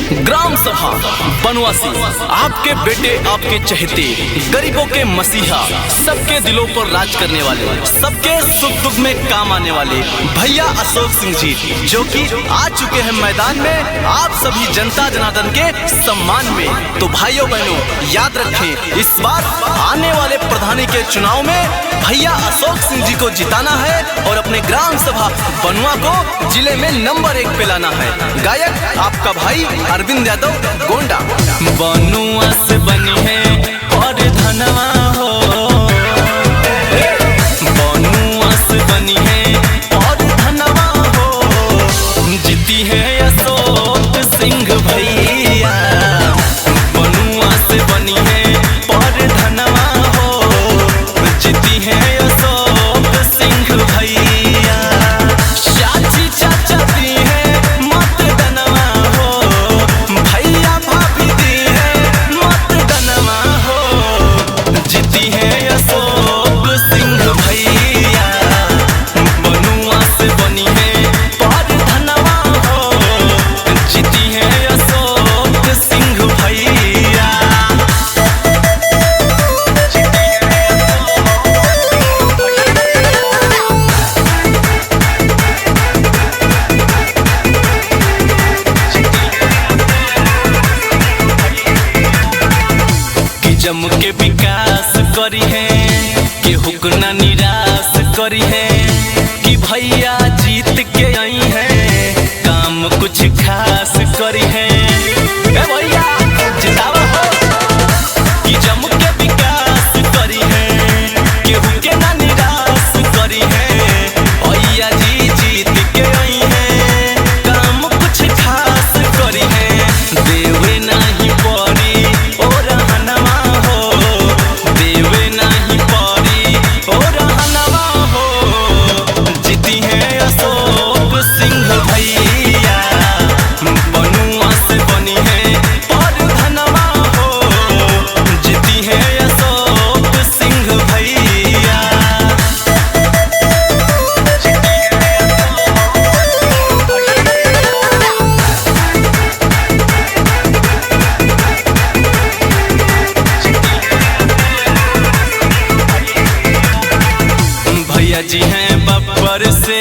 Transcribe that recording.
Gram सभा बनवासी, आपके बेटे आपके चहेते, गरीबों के मसीहा, सबके दिलों पर राज करने वाले, सबके सुख दुख में काम आने वाले भैया अशोक सिंह जी, जो कि आ चुके हैं मैदान में आप सभी जनता जनार्दन के सम्मान में। तो भाइयों बहनों याद रखें, इस बार आने वाले प्रधानी के चुनाव में भैया अशोक सिंह जी को जिताना है और अपने ग्राम सभा बनवा को जिले में नंबर 1 पे लाना है। गायक आपका भाई अरविंद यादव गोंडा। बनुआ से बनी है और धनवा हो, बनुआ से बनी है और धनवा हो, जीती है अशोक सिंह भैया। बनुआ से बनी है और धनवा हो, जीती है अशोक सिंह भैया। चाची चाचा दी है मत दनवा हो, भैया भाभी दी है मत दनवा हो, जीती है अशोक सिंह भैया। बनुआ से बनी है और धनवा हो, जीती है अशोक सिंह भैया। जम के विकास करी है, केहू को ना निराश करी है, कि भैया जीत के आई है, काम कुछ खास करी है। ए भैया जितावा हो, कि जम के विकास करी है, केहू के ना निराश करी है, भैया जी जीत के आई है, काम कुछ खास करी है। देवे नहीं पड़ी और हनवा हो, देवे नहीं पड़ी और हनवा हो, जीती है अशोक सिंह भैया। बनुआ से बनी है और धनवा हो, जीती है अशोक सिंह भैया। भैया जी हैं बब्बर से